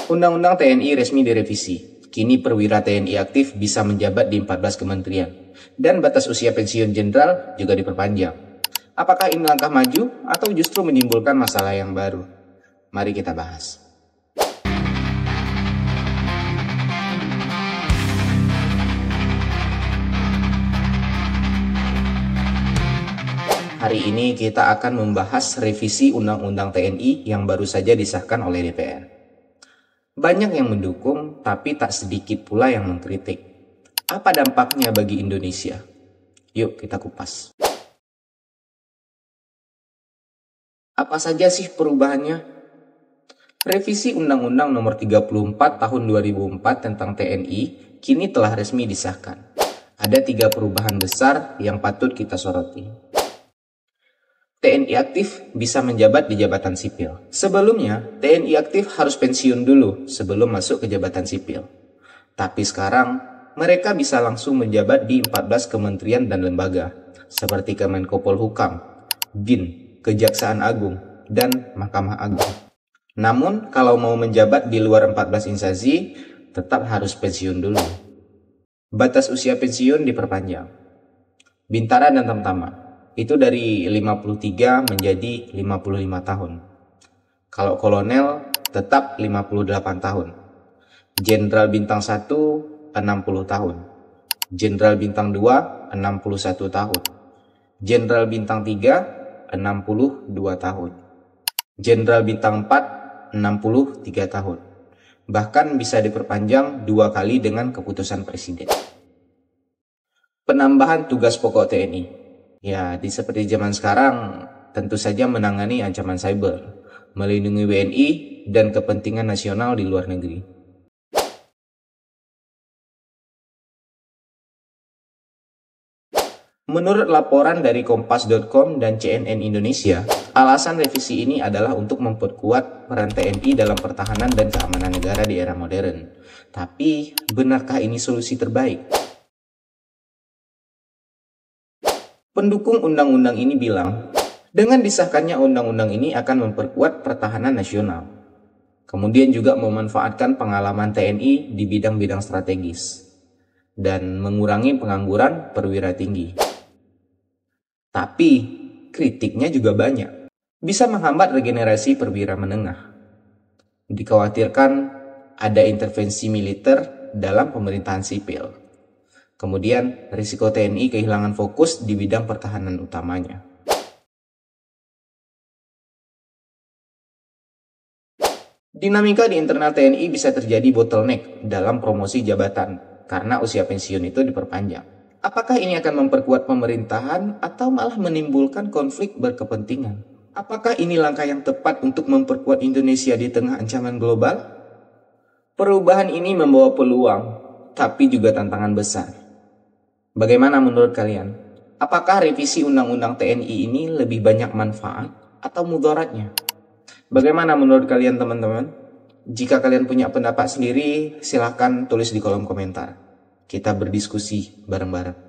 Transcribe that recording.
Undang-Undang TNI resmi direvisi. Kini perwira TNI aktif bisa menjabat di 14 kementerian. Dan batas usia pensiun jenderal juga diperpanjang. Apakah ini langkah maju atau justru menimbulkan masalah yang baru? Mari kita bahas. Hari ini kita akan membahas revisi Undang-Undang TNI yang baru saja disahkan oleh DPR. Banyak yang mendukung, tapi tak sedikit pula yang mengkritik. Apa dampaknya bagi Indonesia? Yuk kita kupas. Apa saja sih perubahannya? Revisi Undang-Undang Nomor 34 Tahun 2004 tentang TNI kini telah resmi disahkan. Ada 3 perubahan besar yang patut kita soroti. TNI aktif bisa menjabat di jabatan sipil. Sebelumnya, TNI aktif harus pensiun dulu sebelum masuk ke jabatan sipil. Tapi sekarang, mereka bisa langsung menjabat di 14 kementerian dan lembaga, seperti Kemenko Polhukam, BIN, Kejaksaan Agung, dan Mahkamah Agung. Namun, kalau mau menjabat di luar 14 instansi, tetap harus pensiun dulu. Batas usia pensiun diperpanjang. Bintara dan Tamtama itu dari 53 menjadi 55 tahun. Kalau kolonel tetap 58 tahun. Jenderal bintang 1 60 tahun. Jenderal bintang 2 61 tahun. Jenderal bintang 3 62 tahun. Jenderal bintang 4 63 tahun. Bahkan bisa diperpanjang 2 kali dengan keputusan presiden. Penambahan tugas pokok TNI. Ya, seperti zaman sekarang, tentu saja menangani ancaman cyber, melindungi WNI, dan kepentingan nasional di luar negeri. Menurut laporan dari Kompas.com dan CNN Indonesia, alasan revisi ini adalah untuk memperkuat peran TNI dalam pertahanan dan keamanan negara di era modern. Tapi, benarkah ini solusi terbaik? Pendukung undang-undang ini bilang, dengan disahkannya undang-undang ini akan memperkuat pertahanan nasional. Kemudian juga memanfaatkan pengalaman TNI di bidang-bidang strategis dan mengurangi pengangguran perwira tinggi. Tapi, kritiknya juga banyak. Bisa menghambat regenerasi perwira menengah. Dikhawatirkan ada intervensi militer dalam pemerintahan sipil. Kemudian, risiko TNI kehilangan fokus di bidang pertahanan utamanya. Dinamika di internal TNI bisa terjadi bottleneck dalam promosi jabatan karena usia pensiun itu diperpanjang. Apakah ini akan memperkuat pemerintahan atau malah menimbulkan konflik berkepentingan? Apakah ini langkah yang tepat untuk memperkuat Indonesia di tengah ancaman global? Perubahan ini membawa peluang, tapi juga tantangan besar. Bagaimana menurut kalian? Apakah revisi Undang-Undang TNI ini lebih banyak manfaat atau mudaratnya? Bagaimana menurut kalian teman-teman? Jika kalian punya pendapat sendiri, silahkan tulis di kolom komentar. Kita berdiskusi bareng-bareng.